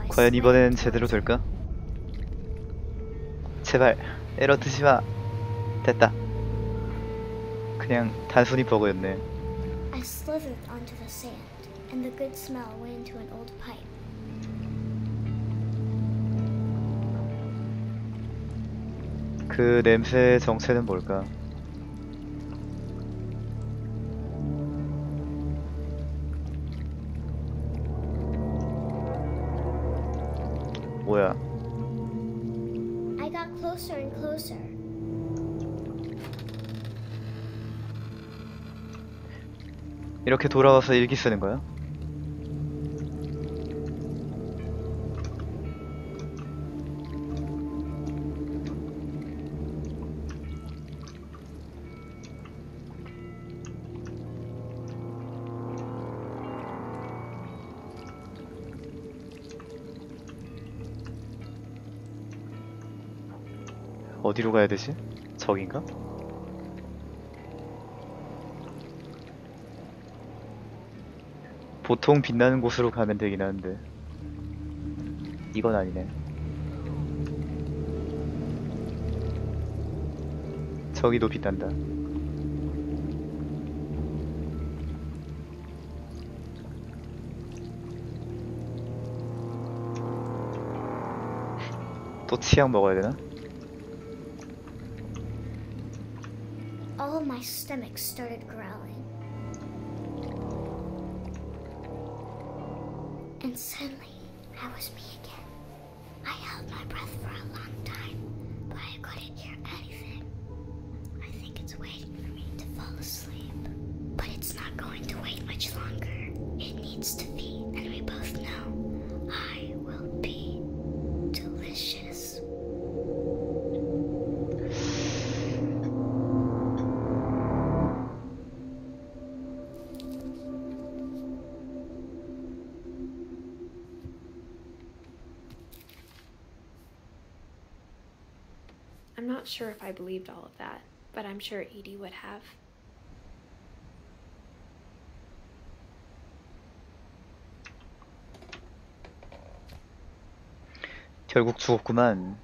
과연 이번엔 제대로 될까? 제발 에러 뜨지마. 됐다. 그냥 단순히 버그였네. I slithered onto the sand, and the good smell went into an old pipe. 그 냄새의 정체는 뭘까? 뭐야? I got closer and closer. 이렇게 돌아와서 일기 쓰는 거야? 어디로 가야 되지? 저긴가? 보통 빛나는 곳으로 가면 되긴 하는데 이건 아니네. 저기도 빛난다. 또 치약 먹어야 되나? All of my stomach started growling. And suddenly, I was me again. I held my breath for a long time, but I couldn't hear anything. I think it's waiting for me to fall asleep. But it's not going to wait much longer. It needs to feed, and we both know I will be delicious. I'm not sure if I believed all of that, but I'm sure Edie would have. 결국 죽었구만.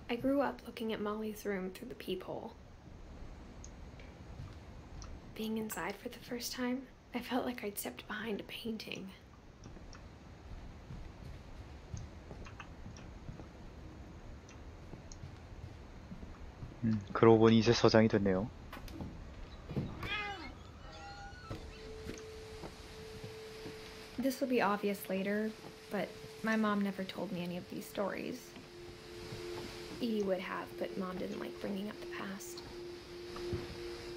I grew up looking at Molly's room through the peephole. Being inside for the first time, I felt like I'd stepped behind a painting. 그러고 보니 이제 저장이 됐네요. This will be obvious later, but my mom never told me any of these stories. Edie would have, but Mom didn't like bringing up the past.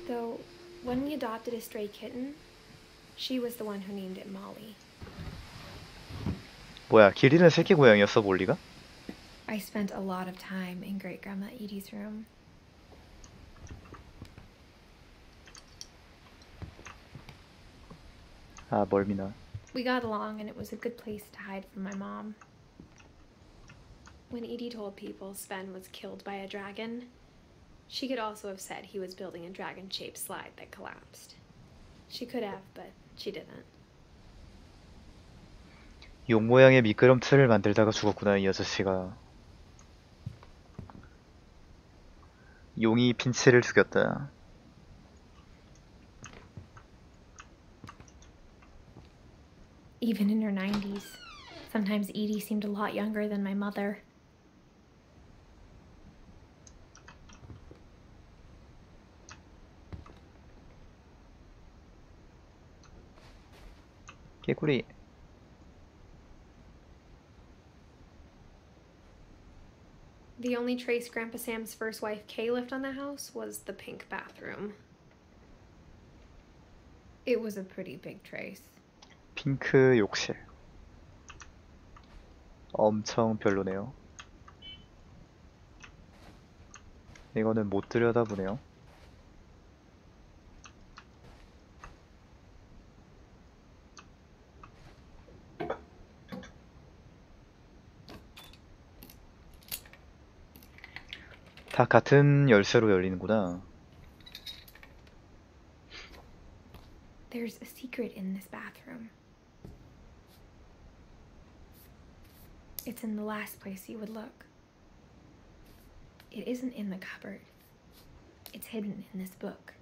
Though, when we adopted a stray kitten, she was the one who named it Molly. 뭐야, 길 잃은 새끼 고양이였어, 몰리가? I spent a lot of time in Great-Grandma Edie's room. 아, 멀미나. We got along and it was a good place to hide from my mom. When Edie told people Sven was killed by a dragon, she could also have said he was building a dragon-shaped slide that collapsed. She could have, but she didn't. 용 모양의 미끄럼 틀을 만들다가 죽었구나, 이 아저씨가. 용이 핀치를 죽였다. Even in her 90s, sometimes Edie seemed a lot younger than my mother. 개구리. The only trace Grandpa Sam's first wife Kay left on the house was the pink bathroom. It was a pretty big trace. 핑크 욕실. 엄청 별로네요. 이거는 못 들여다보네요. 다 같은 열쇠로 열리는구나. There's a secret in this bathroom. It's in the last place you would look. It isn't in the cupboard. It's hidden in this book.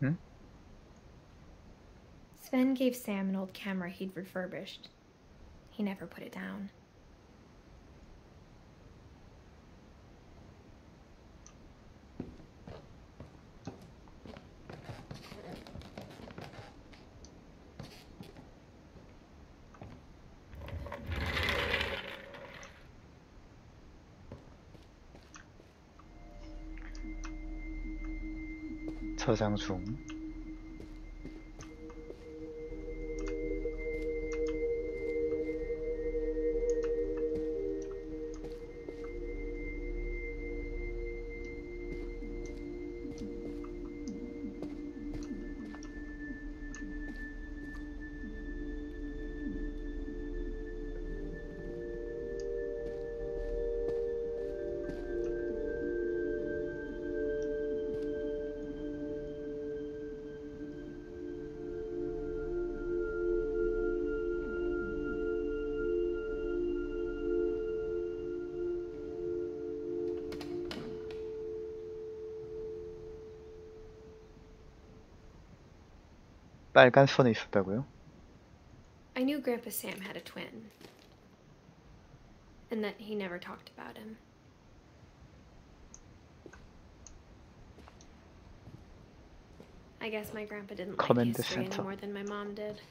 응? Sven gave Sam an old camera he'd refurbished. He never put it down. 저장 중. 빨간 손에 있었다고요? I knew Grandpa Sam had a twin, and that he never talked about him. I guess my grandpa didn't like Command history any center. more than my mom did.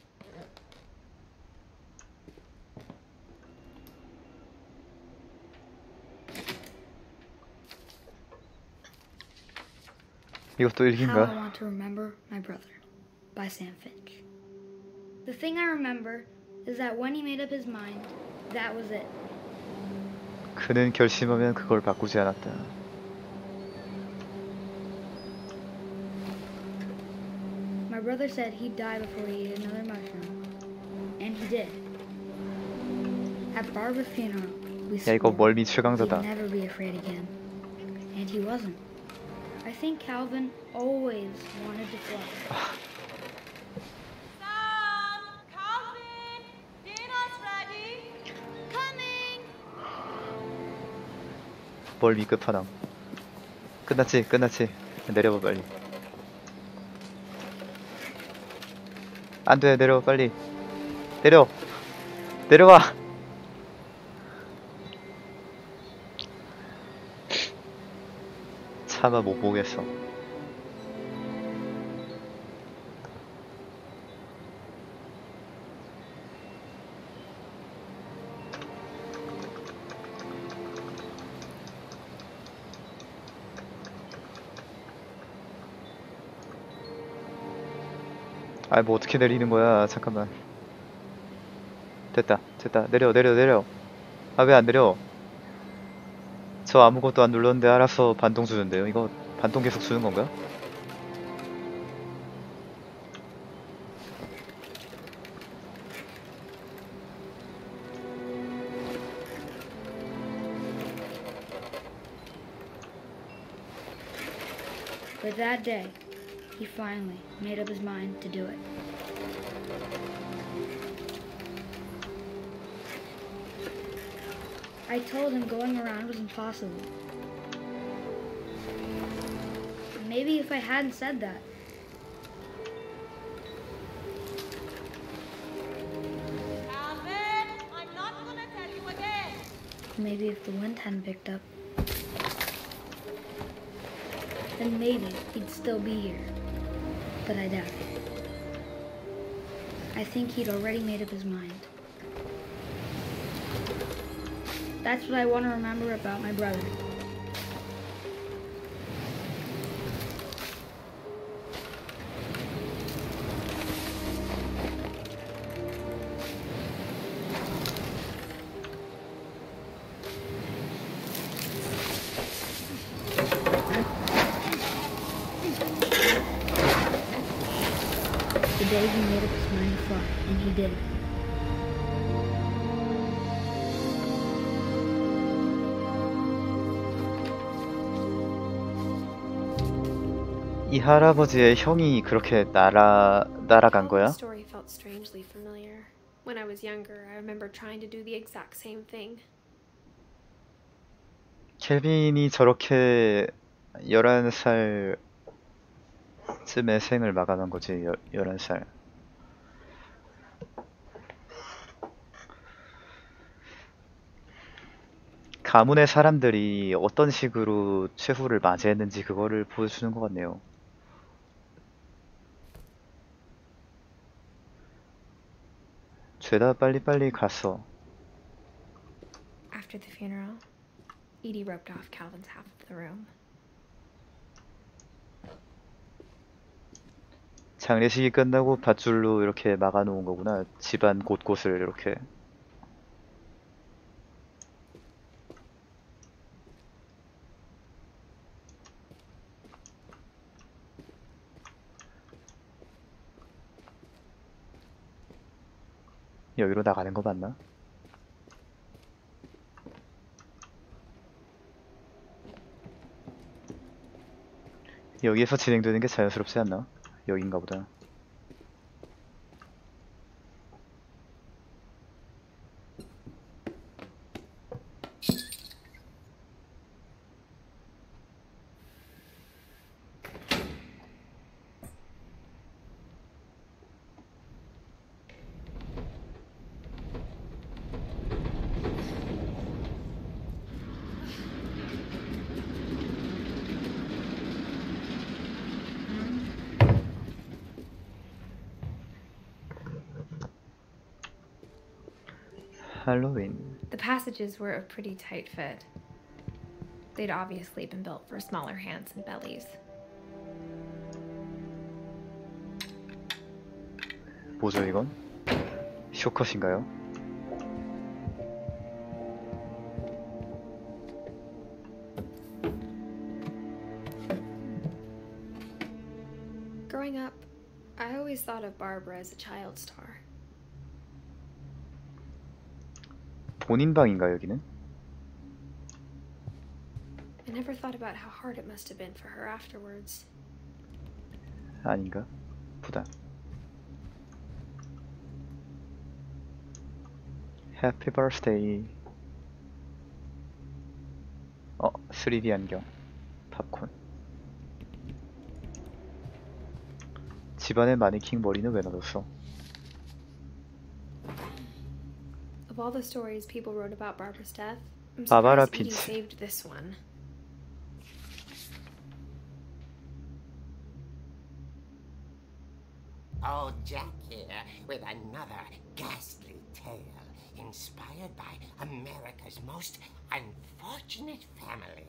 이것도 How I 일기인가? Want to Remember My Brother by Sam Finch. The thing I remember is that when he made up his mind, that was it. 그는 결심하면 그걸 바꾸지 않았다. My brother said he'd die before he ate another mushroom. And he did. At Barbara's funeral, we 야 이거 swore 멀미 he'd 최강자다. never be afraid again. And he wasn't. I think Calvin always wanted to fly. Sam, Calvin, dinner's ready. Coming. 멀미 끝판왕. 끝났지? 끝났지? 내려봐 빨리. 안돼 내려와 빨리. 내려. 내려와. 차마 못 보겠어. 아, 뭐 어떻게 내리는 거야? 잠깐만. 됐다, 됐다. 내려, 내려, 내려. 아, 왜 안 내려? 저 아무것도 안 눌렀는데 알아서 반동 주는데요. 이거 반동 계속 주는 건가? But that day, he finally made up his mind to do it. I told him going around was impossible. Maybe if I hadn't said that, Calvin, I'm not gonna tell you again. maybe if the wind hadn't picked up, then maybe he'd still be here. But I doubt it. I think he'd already made up his mind. That's what I want to remember about my brother. The day he made up his mind to fly, and he did. 이 할아버지의 형이 그렇게 날아간 Calvin's 거야? story felt strangely familiar. When I was younger, I remember trying to do the exact same thing. 켈빈이 저렇게 11살쯤에 생을 마감한 거지, 11살. 가문의 사람들이 어떤 식으로 최후를 맞이했는지 그거를 보여주는 것 같네요. 죄다 빨리빨리 갔어. After the funeral, Edie roped off Calvin's half of the room. 장례식이 끝나고 밧줄로 이렇게 막아놓은 거구나. 집안 곳곳을 이렇게. 여기로 나가는 거 맞나? 여기에서 진행되는 게 자연스럽지 않나? 여긴가 보다. 할로윈. The passages were a pretty tight fit. They'd obviously been built for smaller hands and bellies. 뭐죠 이건? 쇼컷인가요? Growing up, I always thought of Barbara as a child star. 본인 방인가 여기는? I never thought about how hard it must have been for her afterwards. 아닌가? 보다. 해피 버스데이. 3D 안경. 팝콘. 집안에 마네킹 머리는 왜 놔뒀어? Of all the stories people wrote about Barbara's death, I'm Barbara surprised Edie Finch. saved this one. Old Jack here with another ghastly tale inspired by America's most unfortunate family.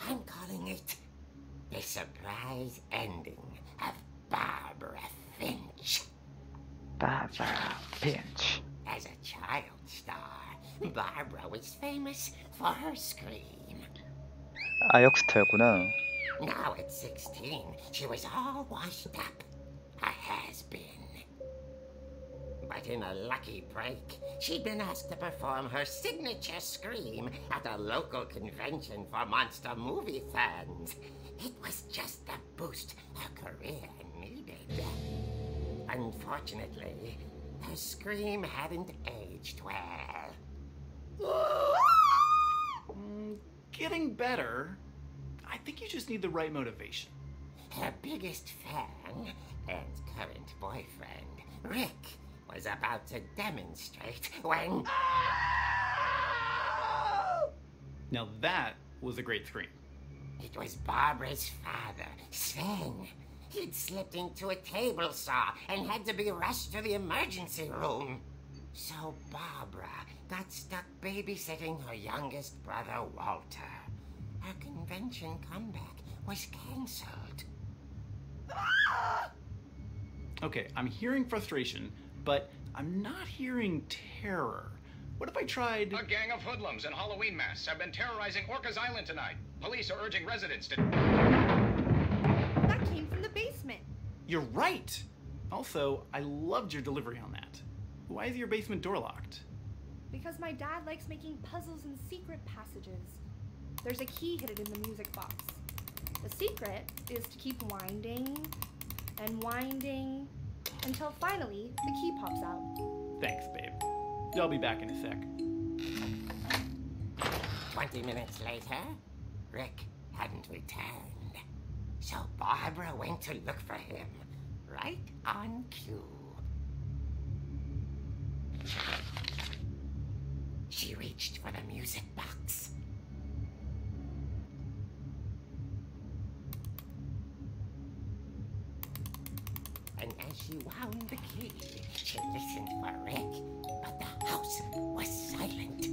I'm calling it The Surprise Ending of Barbara Finch. Barbara Finch. As a child star, Barbara was famous for her scream. 아역 스타였구나. Now at 16, she was all washed up. A has-been. But in a lucky break, she'd been asked to perform her signature scream at a local convention for monster movie fans. It was just the boost her career needed. Unfortunately, her scream hadn't aged well. Getting better. I think you just need the right motivation. Her biggest fan and current boyfriend, Rick, was about to demonstrate when... Now that was a great scream. It was Barbara's father, Sven. He'd slipped into a table saw and had to be rushed to the emergency room. So Barbara got stuck babysitting her youngest brother, Walter. Her convention comeback was cancelled. Okay, I'm hearing frustration, but I'm not hearing terror. What if I tried... A gang of hoodlums in Halloween masks have been terrorizing Orcas Island tonight. Police are urging residents to... That came from the basement. You're right! Also, I loved your delivery on that. Why is your basement door locked? Because my dad likes making puzzles and secret passages. There's a key hidden in the music box. The secret is to keep winding and winding until finally the key pops out. Thanks, babe. I'll be back in a sec. 20 minutes later, Rick hadn't returned. So Barbara went to look for him, right on cue. She reached for the music box. And as she wound the key, she listened for Rick, but the house was silent.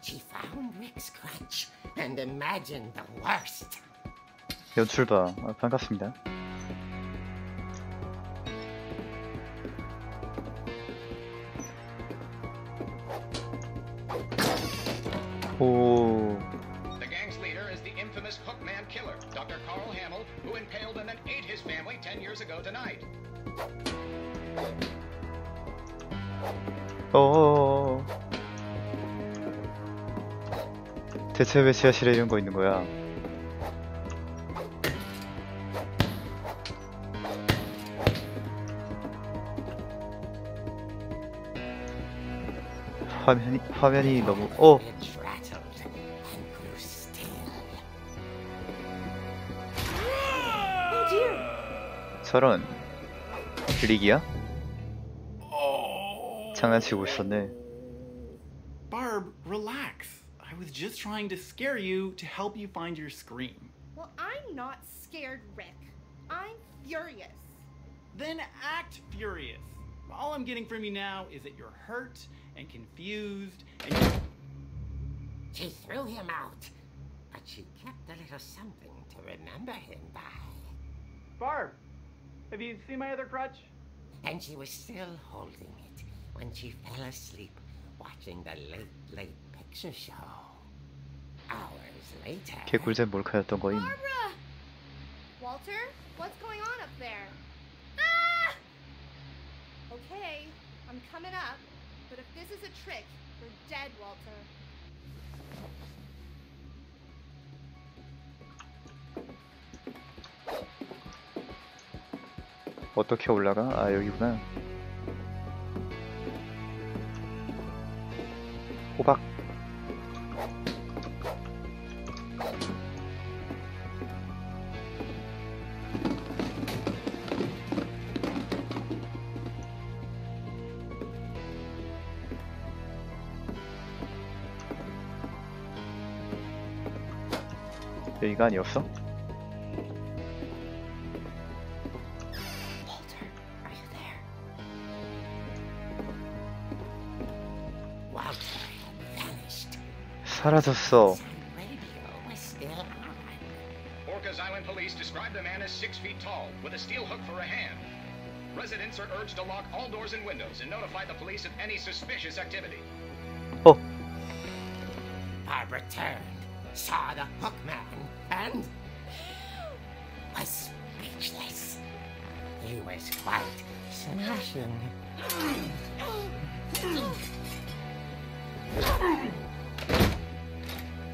She found Rick's crutch and imagined the worst. 연출 봐. 반갑습니다. 오. The gang's leader is the infamous Hookman killer, Dr. Carl Hamill, who impaled and then ate his family 10 years ago tonight. 어. 대체 왜 지하실에 이런 거 있는 거야? 화면이 너무 Fridge rattled and grew still. Oh dear! 저런 릭이야? 장난치고 있었네. Barb, relax. I was just trying to scare you to help you find your scream. Well, I'm not scared, Rick. I'm furious. Then act furious. All I'm getting from you now is that you're hurt and confused and She threw him out, but she kept a little something to remember him by. Barb, have you seen my other crutch? And she was still holding it when she fell asleep watching the late picture show. Hours later. 개꿀잼 몰카였던 거임. Barbara! Walter, what's going on up there? Ah! Okay, I'm coming up, but if this is a trick, you're dead, Walter. 어떻게 올라가? 아, 여기구나. 호박. 여기가 아니었어? Walter, are you there? Walter had vanished. 사라졌어. The radio was still on. Orcas Island police describe the man as 6 feet tall, with a steel hook for a hand. Residents are urged to lock all doors and windows and notify the police of any suspicious activity. 어, Barbara turned, saw the hook man, and was speechless. He was quite smashing.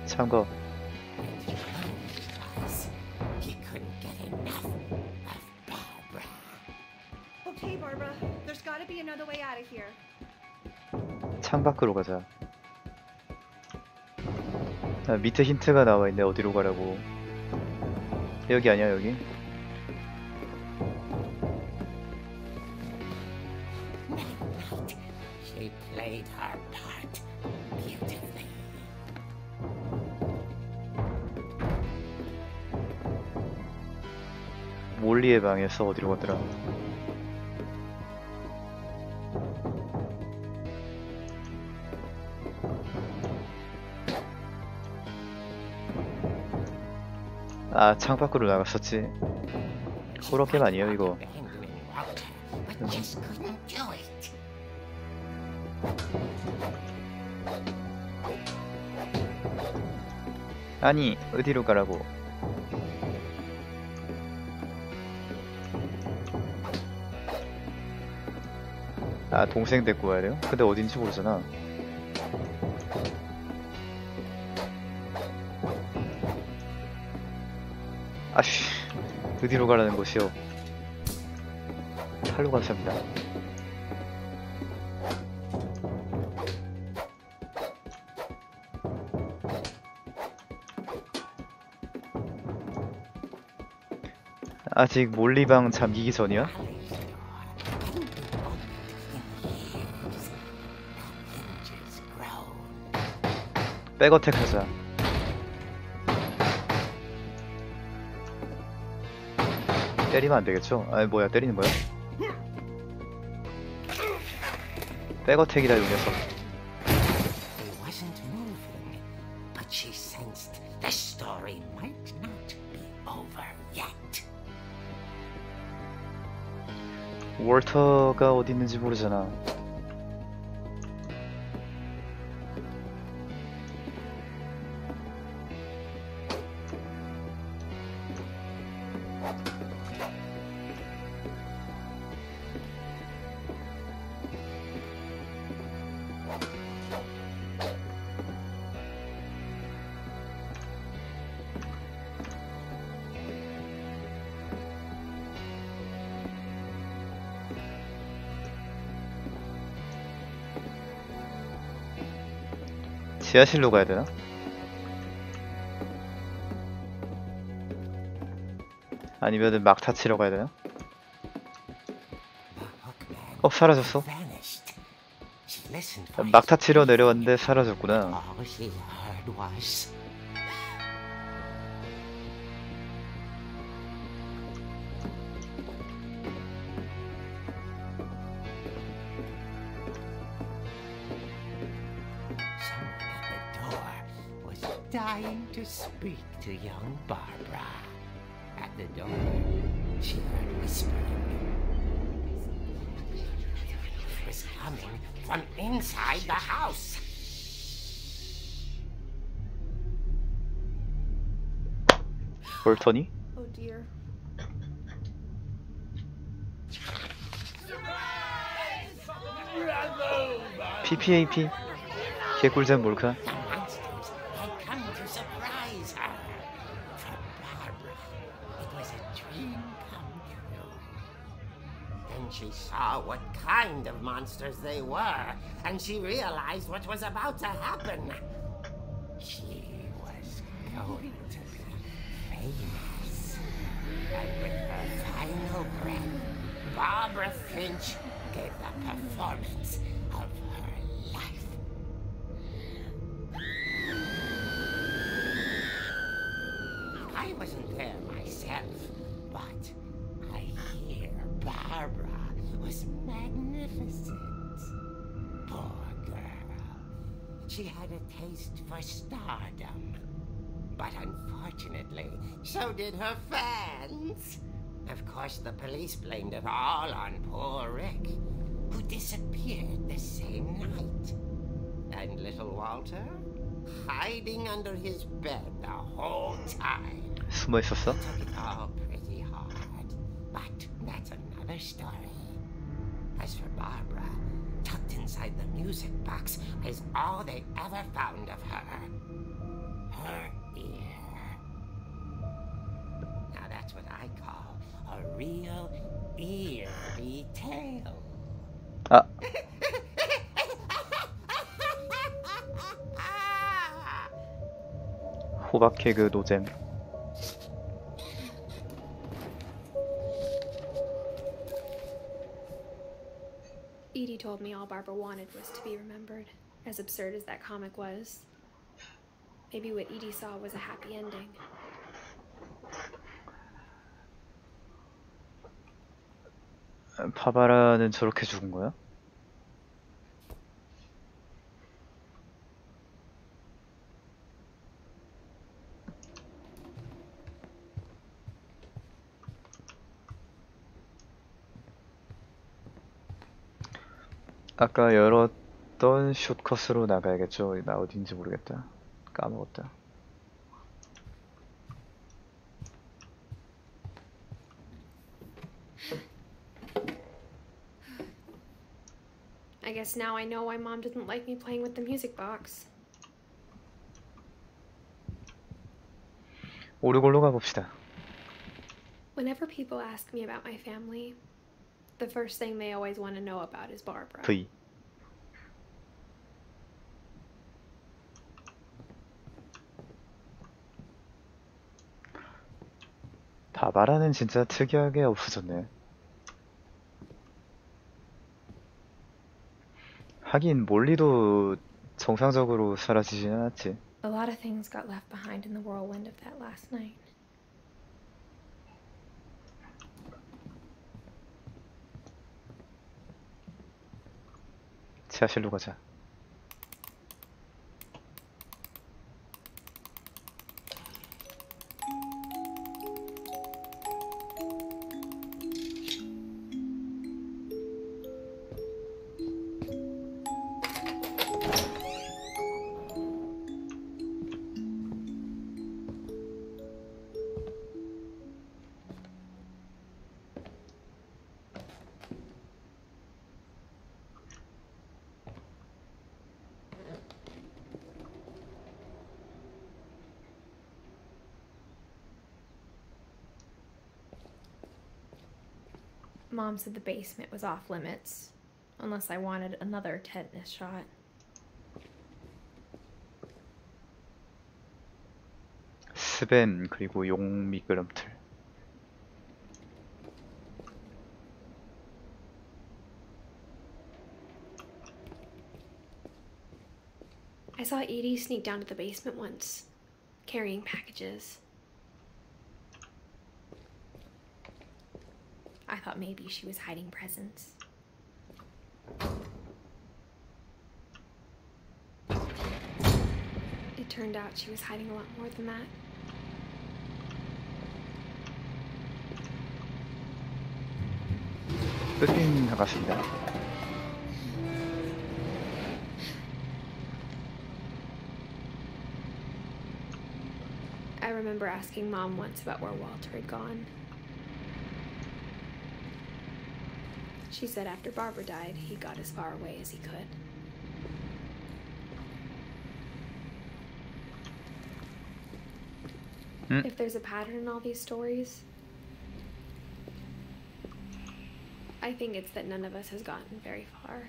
참고. And he realized he couldn't get enough of Barbara. Okay, Barbara, there's gotta be another way out of here. 창밖으로 가자. 아, 밑에 힌트가 나와 있네. 어디로 가라고. 여기 아니야, 여기? That night, she played her part beautifully. 몰리의 방에서 어디로 가더라. 아, 창밖으로 나갔었지. 호러 게임 아니에요, 이거. Abandoning Walter, but just couldn't do it. 아니 어디로 가라고. 아 동생 데리고 와야 돼요? 근데 어딘지 모르잖아. 아씨 어디로 가라는 곳이요. 팔로 감사합니다. 아직 몰리방 잠기기 전이야? 백어택 하자. 때리면 안 되겠죠? 아니 뭐야 때리는 거야? 백어택이다 이 녀석. He wasn't moving, but she sensed the story might not be over yet. 월터가 어디 있는지 모르잖아. 지하실로 가야 되나? 아니면은 막타 치러 가야 되나? 사라졌어? Vanished. She listened for 막타 치러 내려왔는데 사라졌구나. all she heard was someone at the door was dying to speak to young Barbara. At the door, she heard whispering. It was coming from inside the house. 볼터니? Oh dear. PPAP 개꿀잼 몰카. The monsters had come to surprise her. For Barbara, it was a dream come true. Then she saw what kind of monsters they were, and she realized what was about to happen. She was going to be famous. And with her final breath, Barbara Finch gave the performance of her life. I wasn't there myself, but I hear Barbara was magnificent. Poor girl. She had a taste for stardom. But unfortunately, so did her fans. Of course, the police blamed it all on poor Rick, who disappeared the same night. And little Walter, hiding under his bed the whole time. 숨어 있었어? Took it all pretty hard, but that's another story. As for Barbara, tucked inside the music box is all they ever found of her. Her ear. Now that's what I call a real eerie tale. 아 호박 개그 노잼. Edie told me all Barbara wanted was to be remembered, as absurd as that comic was. Maybe what Edie saw was a happy ending. 바바라는 저렇게 죽은 거야? 아까 열었던 어떤 숏컷으로 나가야겠죠? 나 어딘지 모르겠다. 까먹었다. I guess now I know why Mom didn't like me playing with the music box. 오르골로 가봅시다. Whenever people ask me about my family, the first thing they always want to know about is Barbara. V. 바바라는 진짜 특이하게 없어졌네. 하긴 몰리도 정상적으로 사라지진 않았지. A lot of things got left behind in the whirlwind of that last night. 지하실로 가자. Mom said the basement was off limits, unless I wanted another tetanus shot. 스벤 그리고 용 미끄럼틀. I saw Edie sneak down to the basement once, carrying packages. I thought maybe she was hiding presents. It turned out she was hiding a lot more than that. 끝핀 나갔습니다. I remember asking Mom once about where Walter had gone. She said after Barbara died, he got as far away as he could. If there's a pattern in all these stories, I think it's that none of us has gotten very far.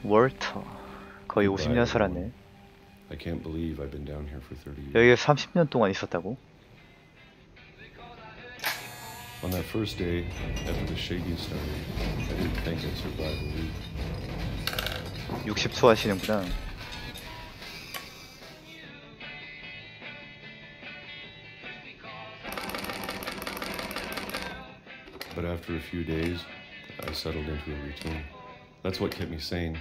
월터 거의 50년 살았네. I can't believe I've been down here for 30 years. 여기에 30년 동안 있었다고? On that first day, after the shaking started, I didn't think I'd survive a week. 60초 하시는구나. But after a few days, I settled into a routine. That's what kept me sane.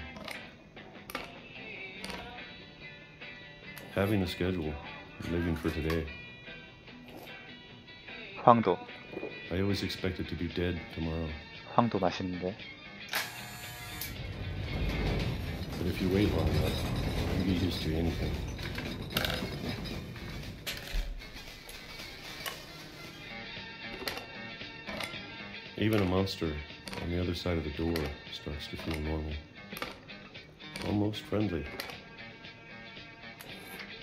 Having a schedule, living for today. 황도. I always expected to be dead tomorrow. 황도 맛있는데. But if you wait long enough, you get used to anything. Even a monster on the other side of the door starts to feel normal. Almost friendly.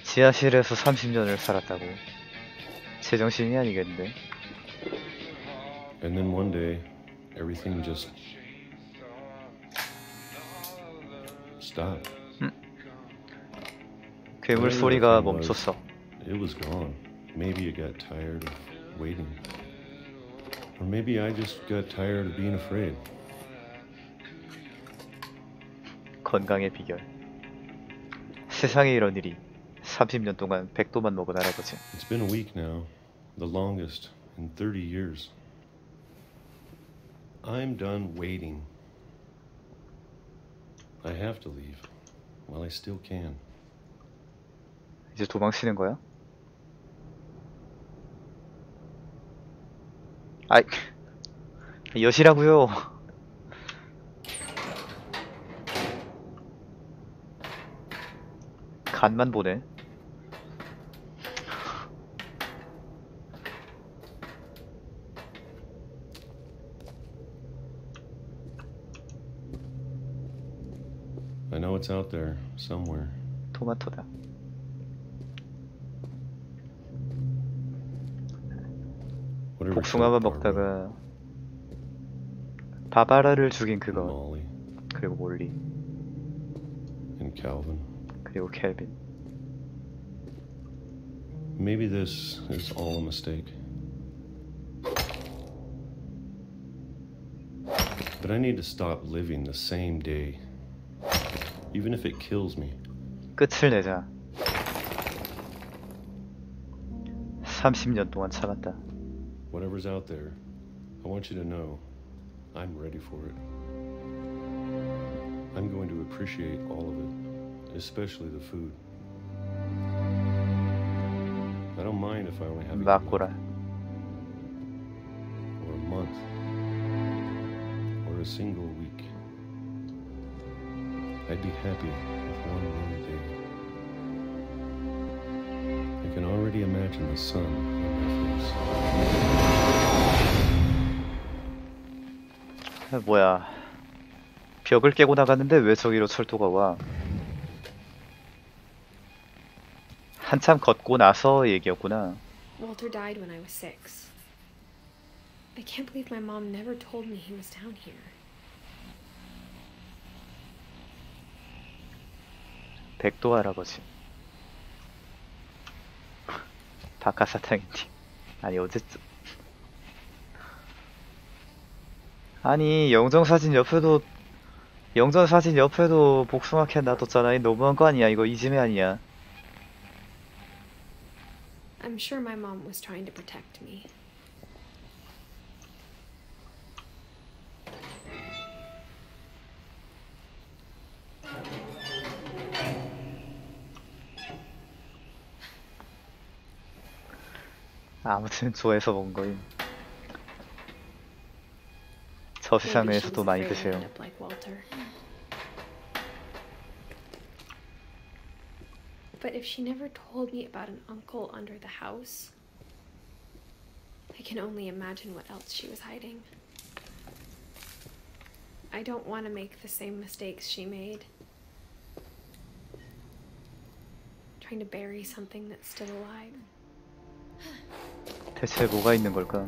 지하실에서 30년을 살았다고. 제정신이 아니겠는데. And then one day, everything just stopped. 괴물 소리가 멈췄어. It was gone. Maybe it got tired of waiting. Or maybe I just got tired of being afraid. 건강의 비결. 세상에 이런 일이 30년 동안 100도만 먹은 할아버지. It's been a week now, the longest in 30 years. I'm done waiting. I have to leave while I still can. 이제 도망치는 거야? 아이, 여시라고요. 간만 보네. I know it's out there somewhere. 토마토다. Whatever 복숭아만 killed Barbara 먹다가 바바라를 죽인 and 그거. Molly 그리고 몰리. and Calvin. 그리고 켈빈. Maybe this is all a mistake. But I need to stop living the same day, even if it kills me. 끝을 내자. 30년 동안 참았다. Whatever's out there, I want you to know I'm ready for it. I'm going to appreciate all of it, especially the food. I don't mind if I only have a 막고라. or a month or a single week. I'd be happy with one more day. I can already imagine the sun on my face. 아, 뭐야. 벽을 깨고 나갔는데 왜 저기로 철도가 와? 한참 걷고 나서 얘기였구나. Walter died when I was 6. I can't believe my mom never told me he was down here. 백도 할아버지. 박하사탕님. 아니 어쨌든. 아니 영정사진 옆에도 복숭아 캔 놔뒀잖아. 너무한 거 아니야? 이거 이지매 아니야? I'm sure my mom was trying to protect me. 아무튼 좋아해서 먹은 거임. 저 Maybe she was 세상에서도 많이 afraid I'd 드세요. end up like Walter. But if she never told me about an uncle under the house, I can only imagine what else she was hiding. I don't want to make the same mistakes she made. Trying to bury something that's still alive. 대체 뭐가 있는 걸까?